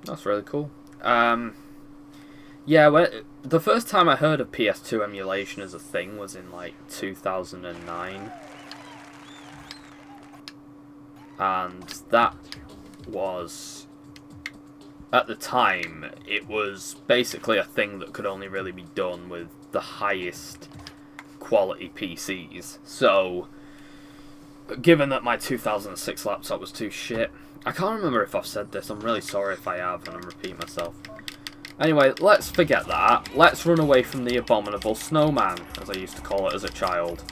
That's really cool. Yeah, the first time I heard of PS2 emulation as a thing was in like 2009, and that was, at the time, it was basically a thing that could only really be done with the highest quality PCs. So, given that my 2006 laptop was too shit, I can't remember if I've said this, I'm really sorry if I have and I'm repeating myself. Anyway, let's forget that. Let's run away from the abominable snowman, as I used to call it as a child.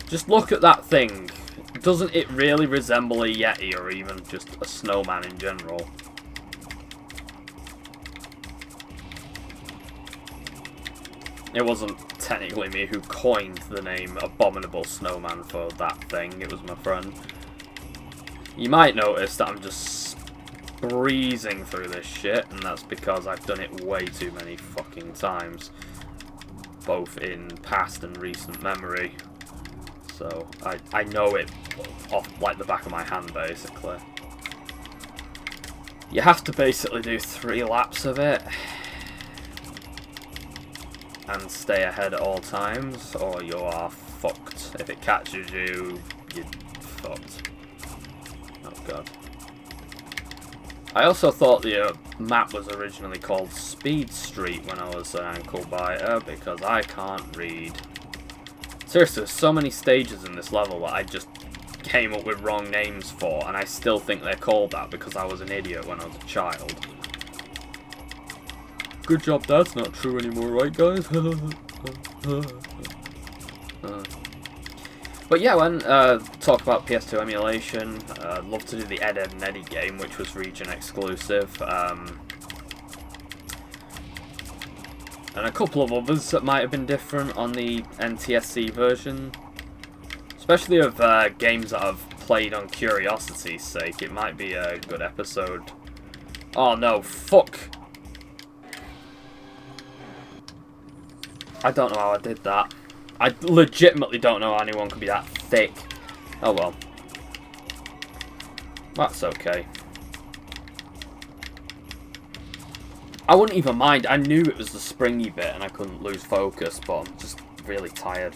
Just look at that thing. Doesn't it really resemble a Yeti or even just a snowman in general? It wasn't technically me who coined the name Abominable Snowman for that thing, it was my friend. You might notice that I'm just breezing through this shit, and that's because I've done it way too many fucking times. Both in past and recent memory. So, I know it off like the back of my hand, basically. You have to basically do 3 laps of it and stay ahead at all times, or you are fucked. If it catches you, you're fucked. Oh god. I also thought the map was originally called Speed Street when I was an ankle biter, because I can't read. Seriously, there's so many stages in this level that I just came up with wrong names for, and I still think they're called that because I was an idiot when I was a child. Good job, that's not true anymore, right guys? But yeah, when talk about PS2 emulation, I'd love to do the Ed, Edd and Eddy game, which was region exclusive, and a couple of others that might have been different on the NTSC version, especially of games that I've played on curiosity's sake. It might be a good episode. Oh no, fuck! I don't know how I did that. I legitimately don't know how anyone could be that thick. Oh well. That's okay. I wouldn't even mind. I knew it was the springy bit and I couldn't lose focus, but I'm just really tired.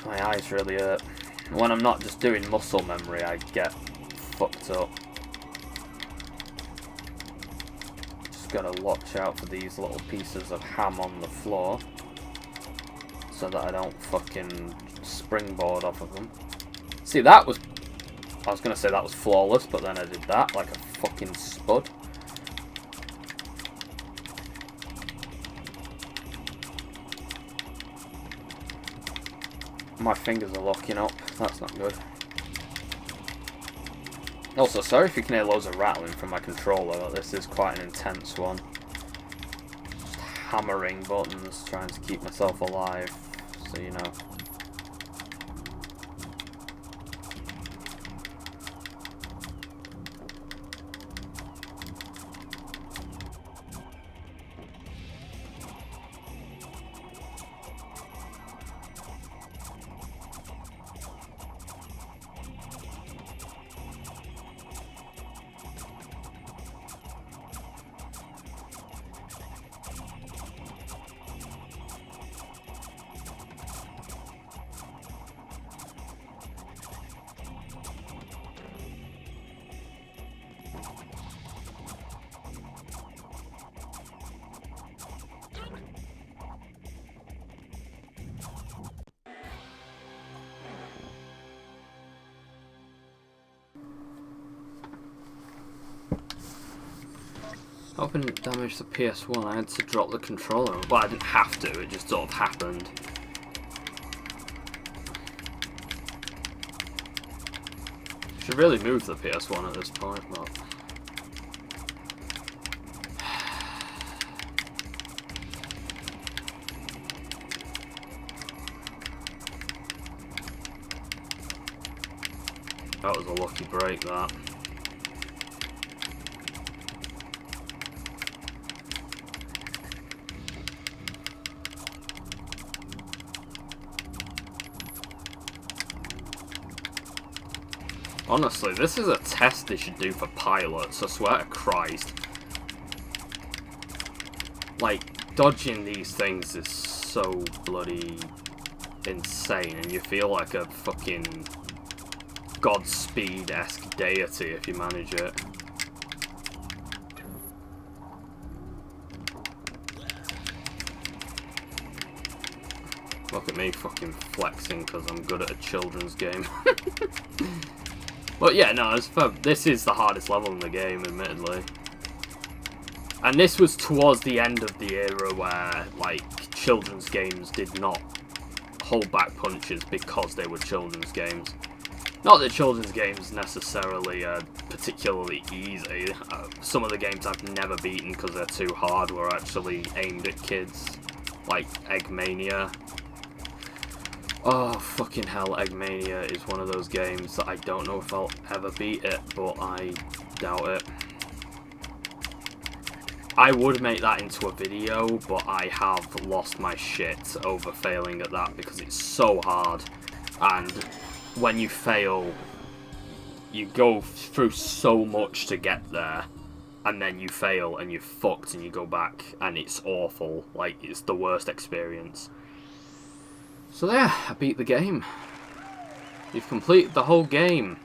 My eyes really hurt. When I'm not just doing muscle memory, I get fucked up. Gotta watch out for these little pieces of ham on the floor so that I don't fucking springboard off of them. See, that was... I was gonna say that was flawless, but then I did that like a fucking spud. My fingers are locking up. That's not good. Also, sorry if you can hear loads of rattling from my controller, this is quite an intense one. Just hammering buttons, trying to keep myself alive, so you know. Hoping it damaged the PS1, I had to drop the controller. Well, I didn't have to, it just sort of happened. Should really move the PS1 at this point, but... That was a lucky break, that. Honestly, this is a test they should do for pilots, I swear to Christ. Like, dodging these things is so bloody insane, and you feel like a fucking Godspeed-esque deity if you manage it. Look at me fucking flexing because I'm good at a children's game. But yeah, no, this is the hardest level in the game, admittedly. And this was towards the end of the era where, like, children's games did not hold back punches because they were children's games. Not that children's games necessarily are particularly easy. Some of the games I've never beaten because they're too hard were actually aimed at kids, like Eggmania. Oh, fucking hell, Eggmania is one of those games that I don't know if I'll ever beat it, but I doubt it. I would make that into a video, but I have lost my shit over failing at that because it's so hard. And when you fail, you go through so much to get there, and then you fail and you're fucked and you go back and it's awful. Like, it's the worst experience. So there, I beat the game. You've completed the whole game.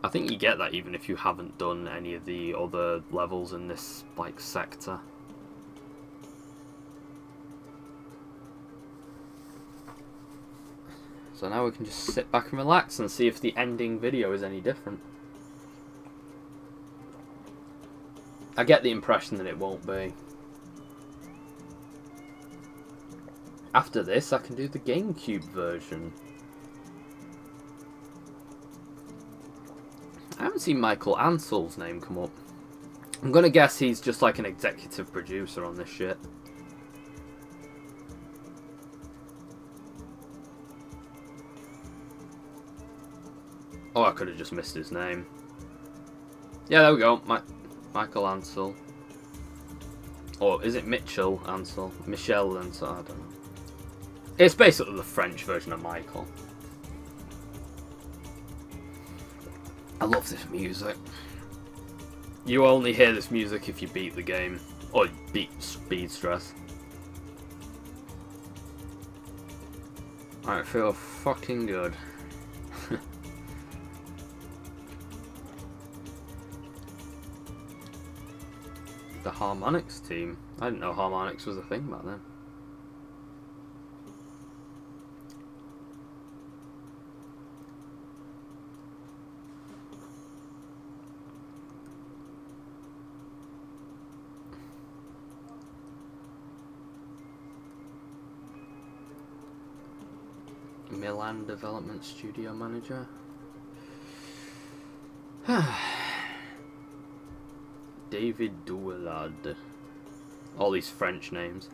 I think you get that even if you haven't done any of the other levels in this, like, sector. So now we can just sit back and relax and see if the ending video is any different. I get the impression that it won't be. After this, I can do the GameCube version. I haven't seen Michael Ansell's name come up. I'm gonna guess he's just like an executive producer on this shit. Oh, I could have just missed his name. Yeah, there we go. Michael Ansell. Or is it Mitchell Ansell? Michelle Ansell, I don't know. It's basically the French version of Michael. I love this music. You only hear this music if you beat the game. Or beat Speed Stress. I feel fucking good. The Harmonix team. I didn't know Harmonix was a thing back then. Milan Development Studio Manager. David Douillard. All these French names.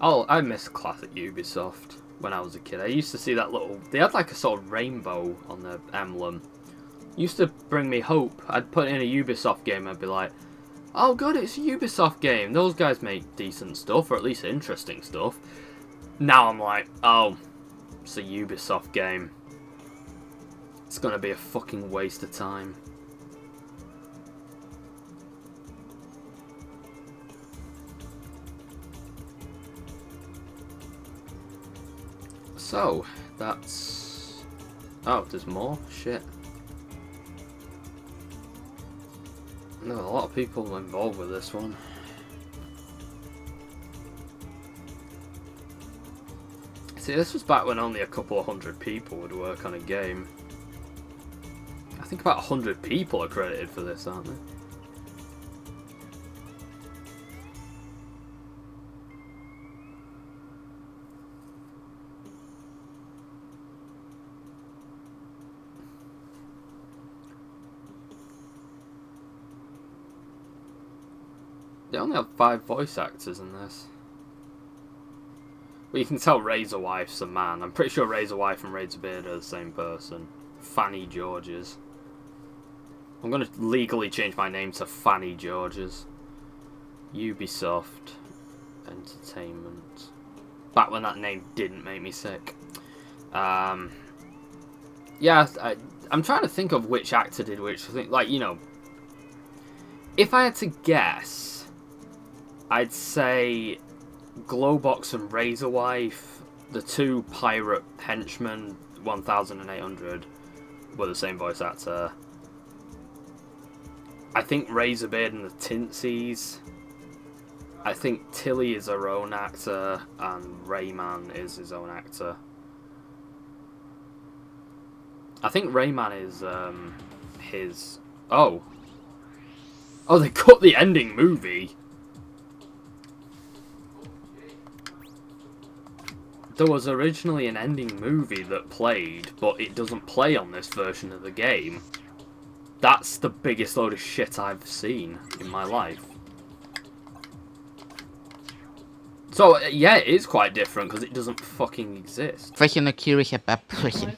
Oh, I miss classic Ubisoft when I was a kid. I used to see that little... They had like a sort of rainbow on their emblem. Used to bring me hope. I'd put in a Ubisoft game, I'd be like, oh good, it's a Ubisoft game. Those guys make decent stuff, or at least interesting stuff. Now I'm like, oh, it's a Ubisoft game. It's gonna be a fucking waste of time. So, that's... Oh, there's more? Shit. There are a lot of people involved with this one. See, this was back when only a couple of hundred people would work on a game. I think about 100 people are credited for this, aren't they? They only have 5 voice actors in this. Well, you can tell Razorwife's a man. I'm pretty sure Razorwife and Razorbeard are the same person. Fanny Georges. I'm going to legally change my name to Fanny Georges. Ubisoft Entertainment. Back when that name didn't make me sick. Yeah, I'm trying to think of which actor did which thing. Like, you know, if I had to guess, I'd say Glowbox and Razorwife, the two pirate henchmen, 1800, were the same voice actor. I think Razorbeard and the Tintsies. I think Tilly is her own actor, and Rayman is his own actor. I think Rayman is his... Oh, they cut the ending movie. There was originally an ending movie that played, but it doesn't play on this version of the game. That's the biggest load of shit I've seen in my life. So, yeah, it is quite different, because it doesn't fucking exist. Was je nou curious about pushing?